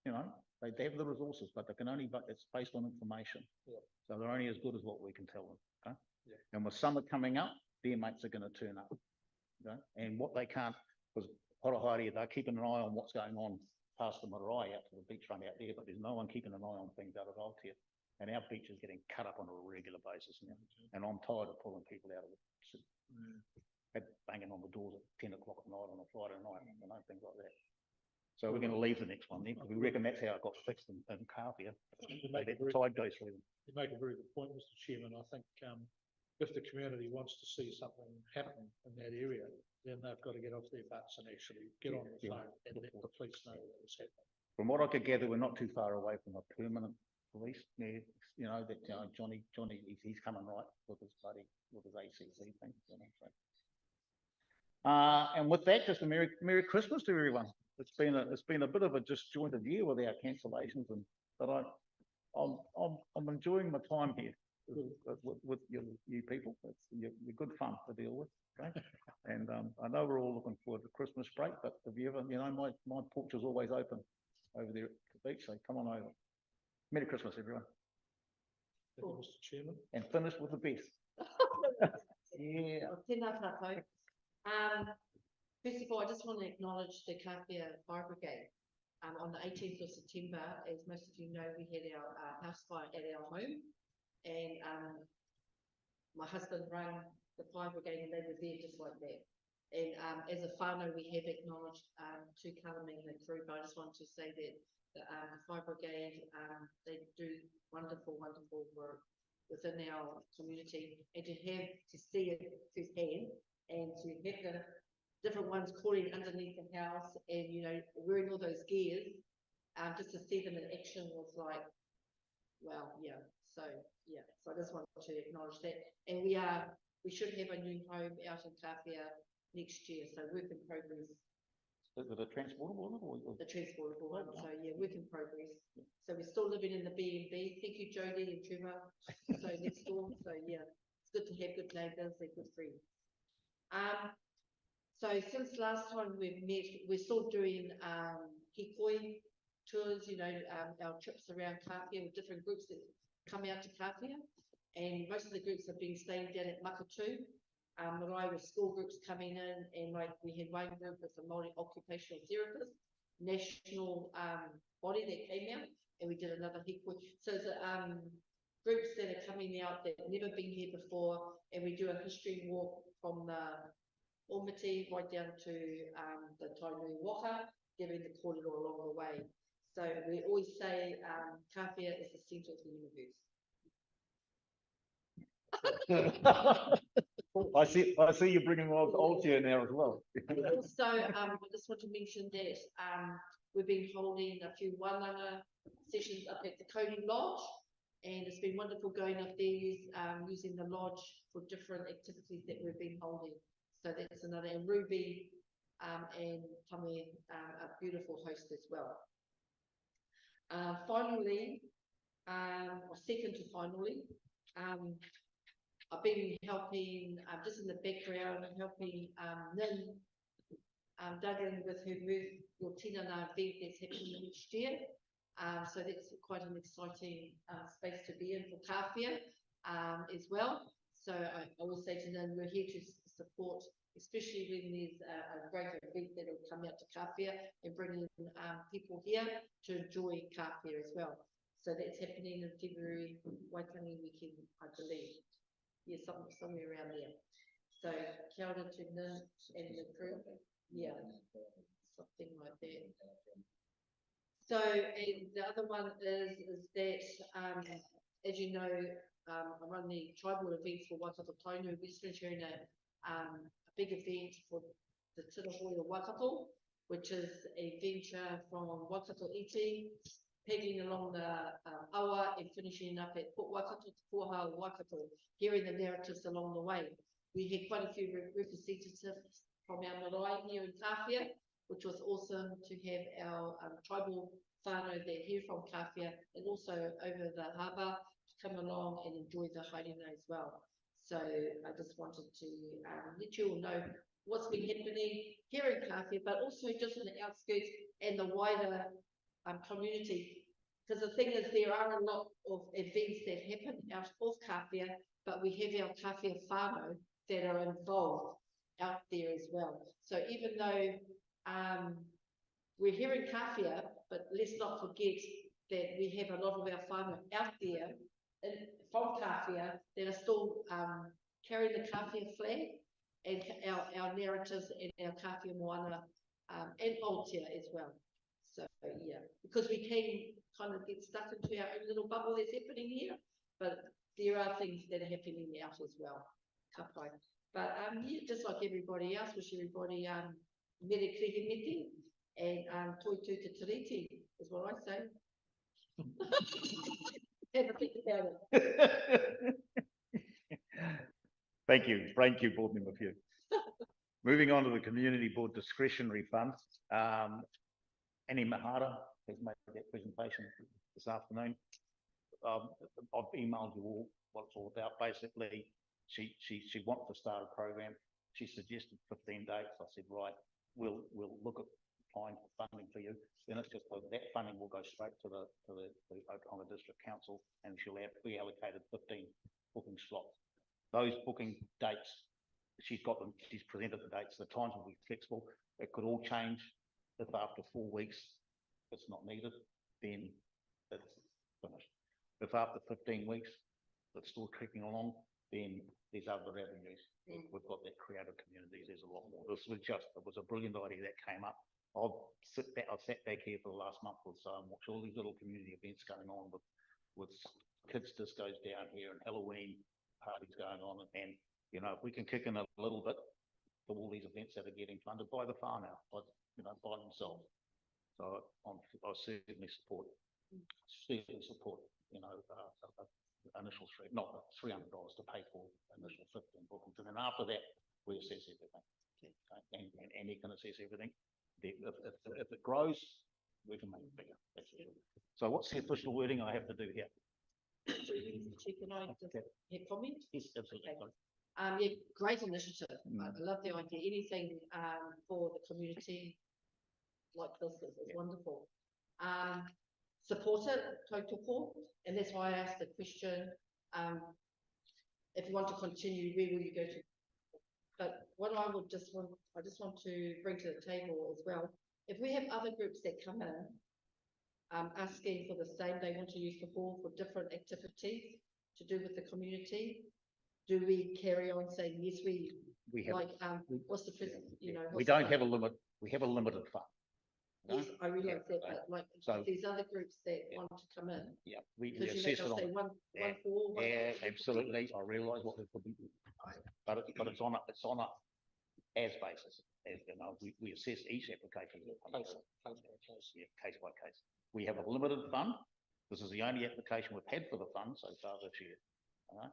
you know, they have the resources, but they can only, but it's based on information. Yeah. So they're only as good as what we can tell them. Okay? Yeah. And with summer coming up, their mates are going to turn up. Okay? And what they can't, because Horohaere, they're keeping an eye on what's going on past the marae out to the beachfront out there, but there's no one keeping an eye on things out of Aotea. And our beach is getting cut up on a regular basis now. And I'm tired of pulling people out of it. Banging on the doors at 10 o'clock at night on a Friday night, you know, things like that. So we're going to leave the next one then, because we reckon that's how it got fixed in Kāwhia. The tide goes through them. You make a very good point, Mr. Chairman. I think if the community wants to see something happen in that area, then they've got to get off their butts and actually get on the phone and let the police know that it's happening. From what I could gather, we're not too far away from a permanent police. Yeah, you know, that Johnny, he's coming right with his buddy, with his ACC thing. You know, so. And with that, just a Merry Christmas to everyone. It's been a bit of a disjointed year with our cancellations, but I'm enjoying my time here with you people. You're good fun to deal with, okay? And I know we're all looking forward to Christmas break, but if you ever, you know, my porch is always open over there at the beach, so come on over. Merry Christmas, everyone. Thank you, Mr. Chairman. And finish with the best. Yeah. Tēnā tātou. First of all, I just want to acknowledge the Kāwhia Fire Brigade. On the 18th of September, as most of you know, we had our house fire at our home, and my husband ran the fire brigade, and they were there just like that. And as a whānau, we have acknowledged to Kalaming the crew, but I just want to say that the fire brigade, they do wonderful work within our community, and to see it firsthand, and to have the different ones calling underneath the house and, you know, wearing all those gears, just to see them in action was like, well, yeah. So I just want to acknowledge that. And we should have a new home out in Kāwhia next year, so work in progress. Is it a transportable one or? The transportable one, so yeah, work in progress. So we're still living in the B&B. Thank you, Jodie and Trevor. So next door, so yeah, it's good to have good neighbours and good friends. So since last time we've met, we're still doing hikoi tours, you know, our trips around Kāwhia with different groups that come out to Kāwhia, and most of the groups have been staying down at Makatu. Marae with school groups coming in, and like we had one group with a Māori occupational therapist, national body that came out, and we did another hikoi. So the groups that are coming out that have never been here before, and we do a history walk from the Omiti right down to the Tainui Waka, giving the kōrero along the way. So we always say, Kāwhia is the centre of the universe. I see you bringing old here now as well. Also, I just want to mention that, we've been holding a few wānanga sessions up at the Coding Lodge, and it's been wonderful going up there, using the lodge for different activities that we've been holding. So that's another, and Ruby, and Tame, a beautiful host as well. Finally, or second to finally, I've been helping, just in the background, helping Nin, Duggan with her Move Your Tinana event that's happening next year. So that's quite an exciting space to be in for Kāwhia as well. So I always say to Nin, we're here to support, especially when there's a great event that will come out to Kāwhia and bring in people here to enjoy Kāwhia as well. So that's happening in February, Waitangi weekend, I believe. Yeah, somewhere around there. So kia ora to Nin and the group. Yeah, something like that. So, and the other one is that, as you know, I run the tribal events for Waikato Tainu. We're just finishing a big event for the Tirahoia Waikato, which is a venture from Waikato Iti, pegging along the awa and finishing up at Port Waikato to Pōhau Waikato, hearing the narratives along the way. We had quite a few representatives from our marae here in Kāwhia, which was awesome to have our tribal whānau that here from Kāwhia and also over the harbour to come along and enjoy the haere as well. So I just wanted to let you all know what's been happening here in Kāwhia, but also just on the outskirts and the wider community. Because the thing is, there are a lot of events that happen out of Kāwhia, but we have our Kāwhia whānau that are involved out there as well. So even though we're here in Kāwhia, but let's not forget that we have a lot of our whānau out there from Kāwhia that are still carrying the Kāwhia flag and our narratives and our Kāwhia moana and Aotea as well. So yeah, because we can kind of get stuck into our own little bubble that's happening here, but there are things that are happening out as well. Ka pai. But yeah, just like everybody else, wish everybody mere krihi miti and toi tū te tiriti is what I say. Have a think about it. Thank you, Board Member Pugh. Moving on to the Community Board Discretionary Fund. Annie Mahara has made that presentation this afternoon. I've emailed you all what it's all about. Basically, she wants to start a program. She suggested 15 dates. I said, right, we'll look at applying for funding for you. Then it's just that funding will go straight to the Oklahoma District Council, and she'll have reallocated 15 booking slots. Those booking dates, she's got them. She's presented the dates. The times will be flexible. It could all change. If after 4 weeks it's not needed, then it's finished. If after 15 weeks it's still creeping along, then there's other avenues. We've got that creative communities. There's a lot more. It was a brilliant idea that came up. I've sat back here for the last month or so and watched all these little community events going on with kids discos down here and Halloween parties going on, and you know, if we can kick in a little bit for all these events that are getting funded by the whānau, by themselves. So I certainly support, you know, initial not $300 to pay for initial 15 bookings, and then after that we assess everything. Okay. And he can assess everything. If it grows, we can make it bigger. That's it. So what's the official wording I have to do here? Can I just have comment? Yes, absolutely. Okay. Yeah, great initiative. I love the idea. Anything for the community like this is wonderful. Support it, tautoko, and that's why I asked the question. If you want to continue, where will you go to? But what I just want to bring to the table as well. If we have other groups that come in, asking for the same, they want to use the hall for different activities to do with the community. Do we carry on saying yes? We have, like what's the present? You know, we don't have a limit. We have a limited fund. Yes, I realise that, Yeah, but like, so- these other groups that Yeah. want to come in, Yeah, we because you assess it know, they'll say on, one Yeah, for, one. yeah, absolutely, I realise what it could be. But it's on a as basis, as you know, we assess each application. Yeah, case by case. We have a limited fund. This is the only application we've had for the fund so far this year. All right?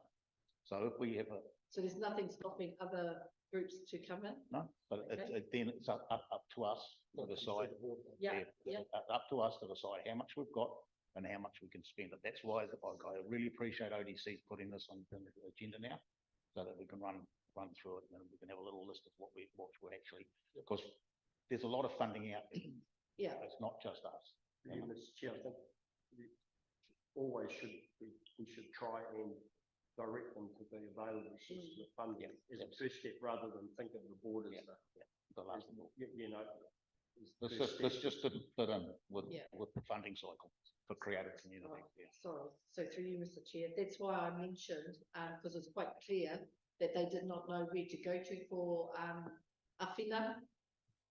So if we have So there's nothing stopping other groups to come in? no, but Okay. then it's up to us to decide. Yeah, yeah. Up to us to decide how much we've got and how much we can spend it. That's why I really appreciate ODC putting this on the agenda now, so that we can run through it and we can have a little list of what we're actually, because there's a lot of funding out there. Yeah. It's not just us. Yeah, Mr. Chair, I think we always we should try and direct them to the available sources of funding as a first step, rather than think of the board as The last, you know. let's just fit in with Yeah. the funding cycle for creative community. Oh, Yeah. sorry, so through you, Mr. Chair, that's why I mentioned, because it's quite clear that they did not know where to go to for, awhina.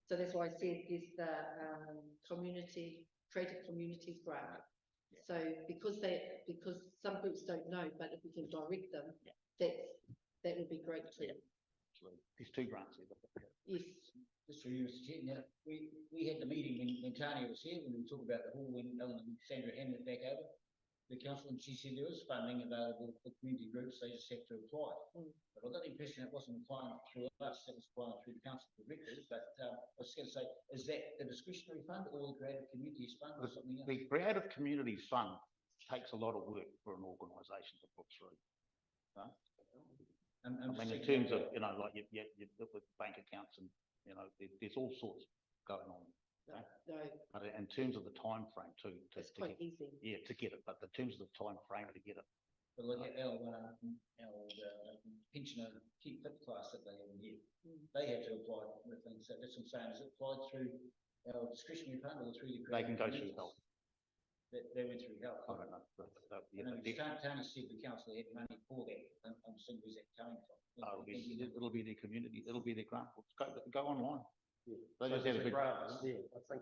So that's why I said is the, creative communities grant. So because some groups don't know, but if we can direct them, that would be great too. Absolutely. There's two grants here. Yes, Just for you, Mr. Chair, now, we had the meeting when Tanya was here, when we talked about the hall, when Ellen and Sandra handed it back over. The council, and she said there was funding available for community groups, they just have to apply. But I got the impression it wasn't applying through us, it was applying through the council directly, but I was going to say, is that the discretionary fund or the creative communities fund or something else? The Creative Communities Fund takes a lot of work for an organisation to put through. Right? I mean, in terms of, you know, like you with bank accounts and, you know, there's all sorts going on. Okay? no, But in terms of the time frame to it's quite get, easy. yeah, to get it, but in terms of the time frame to get it. But like our pensioner keep fit class that they have in here, they had to apply for things, so that's what I'm saying, is it applied through our discretionary fund or through the? They can go creative through health. They went through health. I don't know. Tony said the council had money for that, I'm assuming where's that coming from? It'll be their community, it'll be their grant. Go online. Yeah. They just had a big. Yeah, I think.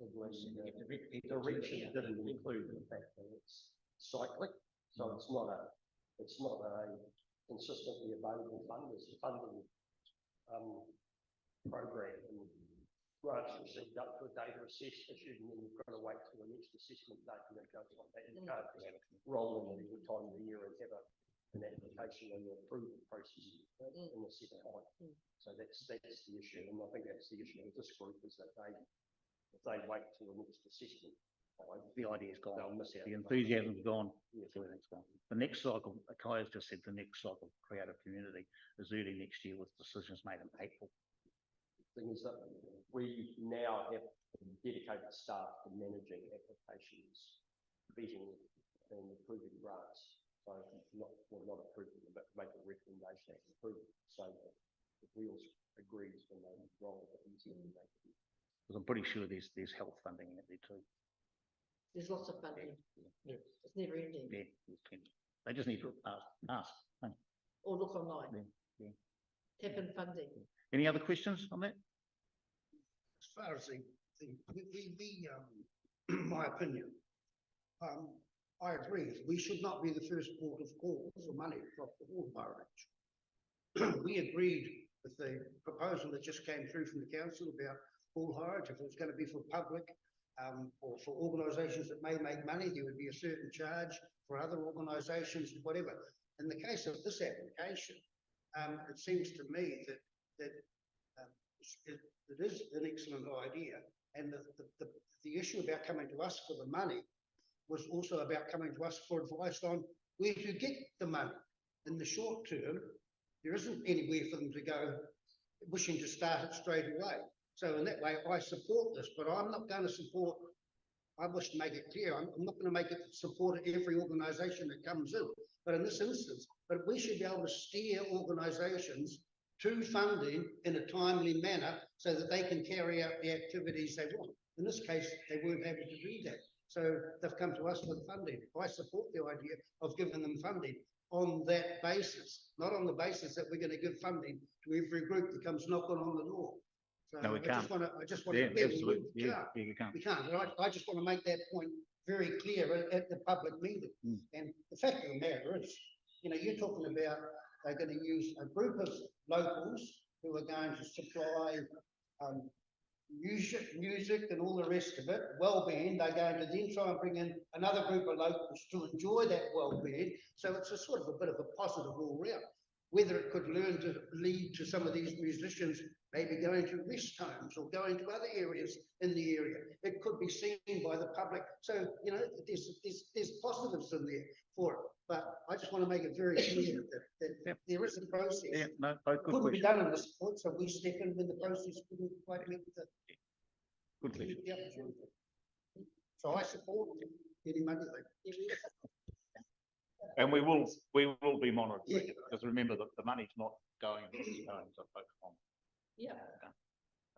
The direction didn't include the fact that it's cyclic, so it's not a consistently available fund, it's a funding program, and grants received up to a data issued, and then you've got to wait till the next assessment date, and it goes like that. You can't roll in at every time of the year and have an application and an approval process in a set time. So that's the issue, and I think that's the issue with this group, is that if they wait till the next assessment, The idea's gone. they'll miss out. The enthusiasm's gone. Yeah. Everything's gone. The next cycle, Kai's just said, the next cycle of Creative Community is early next year with decisions made in April. Thing is that we now have dedicated staff for managing applications, vetting and approving grants. So not approving them, but make a recommendation and approve it. So the wheels agrees when they roll, but easier to make it. Because I'm pretty sure there's health funding out there too. There's lots of funding. Yeah. It's never ending. Yeah, there's plenty. They just need to ask. Or look online. Yeah. Tap in funding. Any other questions on that? As far as my opinion, I agree, we should not be the first port of call for money across the whole barrage. We agreed with the proposal that just came through from the council about all highage, if it was going to be for public, or for organisations that may make money, there would be a certain charge for other organisations, whatever. In the case of this application, it seems to me that it is an excellent idea, and the issue about coming to us for the money was also about coming to us for advice on where to get the money. In the short term, there isn't anywhere for them to go wishing to start it straight away. So in that way, I support this, but I'm not going to support, I wish to make it clear, I'm not going to make it support every organisation that comes in. But in this instance, but we should be able to steer organisations to funding in a timely manner so that they can carry out the activities they want. In this case, they weren't able to do that. So they've come to us for the funding. I support the idea of giving them funding on that basis, not on the basis that we're going to give funding to every group that comes knocking on the door. So No, we can't. I just want Yeah, to. absolutely. We Yeah, can't. yeah, you can't. We can't, but I just want to make that point very clear at the public meeting. Mm. And the fact of the matter is, you know, you're talking about they're going to use a group of locals who are going to supply music and all the rest of it, well-being. They're going to then try and bring in another group of locals to enjoy that well-being. So it's a sort of a bit of a positive all round. Whether it could lead to some of these musicians maybe going to rest homes or going to other areas in the area. It could be seen by the public. So, you know, there's positives in there for it. But I just want to make it very clear that Yep. there is a process. Yeah, no, both good Couldn't be questions. done in this point, so we step in when the process couldn't quite meet the. Good question. Yep. So I support any money they. And we will be monitoring Yeah. it, because remember that the money's not going to the homes of folks on. Yeah.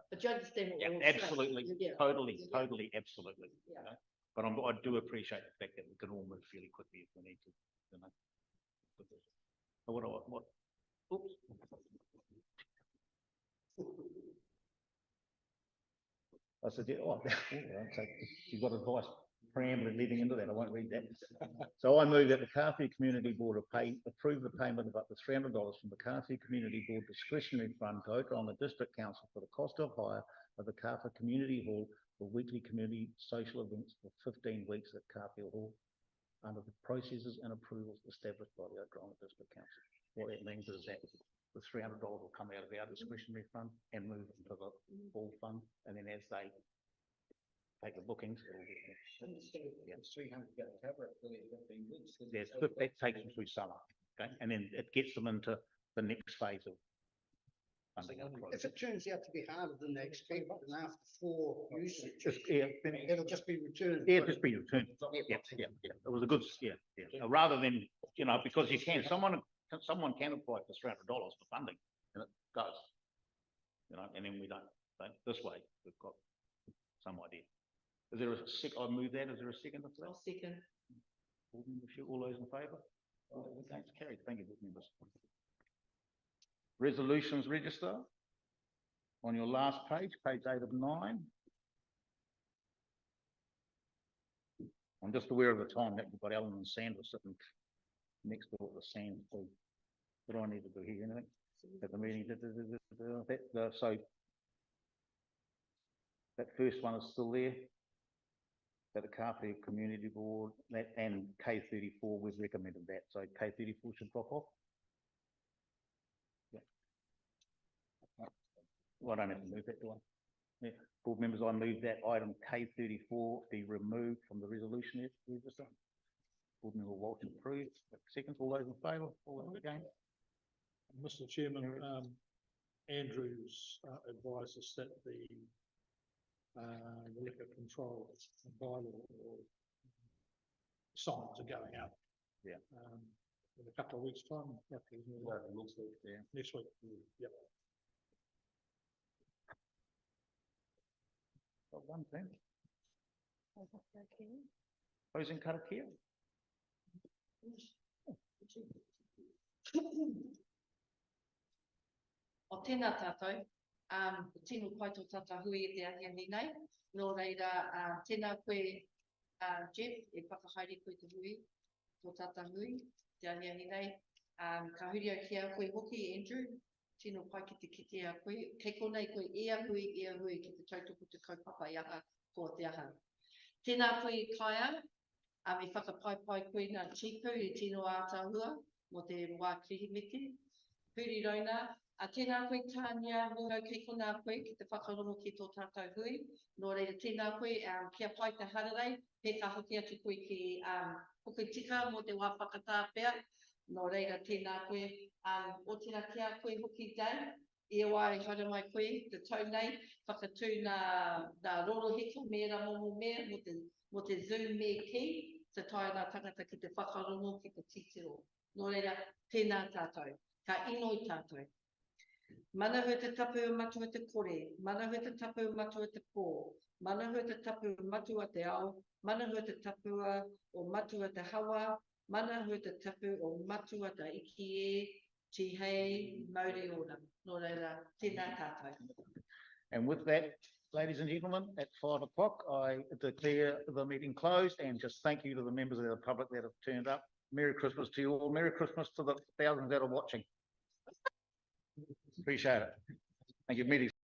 But you understand what Yeah, we're all saying. absolutely, Yeah. totally, Yeah. totally, absolutely. you Yeah. know. But I do appreciate the fact that we can all move fairly quickly if we need to, you know. So what, oops. I said, yeah, oh, so you've got advice preambling leading into that, I won't read that. So I move that the Kāwhia Community Board approve the payment of up to $300 from the Kāwhia Community Board discretionary fund to Otaronga District Council for the cost of hire of the Kāwhia Community Hall for weekly community social events for 15 weeks at Kāwhia Hall under the processes and approvals established by the Otaronga District Council. What that means is that the $300 will come out of our discretionary fund and move into the hall fund, and then as they take the bookings, it'll get Yeah, it's 300 to cover it for 15 weeks. yes, that takes them through summer, okay, and then it gets them into the next phase of funding. our project. If it turns out to be harder than they expect, and after 4 usage, Yeah, then it'll just be returned. yeah, just be returned. Yeah, yeah, yeah. It was a good, yeah, yeah. Rather than, you know, because you can, someone can apply for $300 for funding, and it goes. You know, and then we don't. So this way, we've got some idea. Is there a I move that. Is there a second or I'll that? second. All those in favour? Against, carried. Thank you, board members. Resolutions register. On your last page, page 8 of 9. I'm just aware of the time that we've got Alan and Sandra sitting next door to the sand. So what do I need to do here? Anything? At the meeting, so that first one is still there. That the Kāwhia Community Board, that and K34, we've recommended that. So K34 should drop off. Yeah. Well, I don't have to move that, do I? Yeah. Board members, I move that item K34 be removed from the resolution register. Board member Walsh approved. Seconds, all those in favour? All those against? Mr. Chairman, Andrews advised us that the liquor control bylaw or signs are going out. Yeah. In a couple of weeks' time. Next week. Yeah. Next week. Yep. Got one thing. Closing Kāwhia. O tēnā tātou, tino pai tō tata hui e te ahia ni nei, nō reira tēnā koe Jeff e whakahaere koe te hui, tō tata hui, te ahia ni nei, ka huri au ki a koe hoki Andrew, tino pai ki te kite a koe, kei konei koe e a hui ki te tautoko te kaupapa i aha ko te aha. Tēnā koe Kāia, e whakapai koe nā chipu e tino ātahua, mo te wā krihimiti, huri rauna, a tēnā koe tānia mōhau kei kona koe ki te whakarongo ki tō tātou hui. Nō reira tēnā koe kia pai te hararei, pe ka hoki atu koe ki hoki tika mō te wā whakatāpea. Nō reira tēnā koe, o tēnā kia koe hoki dau, e wai hara mai koe, te tau nei, whakatū nā roro heko mera momo mea mo te Zoom me ki, te tae nā tangata ki te whakarongo ki te titiro. Nō reira tēnā tātou, ka inoi tātou. Mana hua te tapu matua te kore, mana hua te tapu matua te pō, mana hua te tapu matua te ao, mana hua te tapu o matua te hawa, mana hua te tapu o matua te iki e, ti hei, mauri ora. Nō reira, tēnā tātou. And with that, ladies and gentlemen, at 5 o'clock, I declare the meeting closed and just thank you to the members of the public that have turned up. Merry Christmas to you all. Merry Christmas to the thousands that are watching. Appreciate it. Thank you, meeting.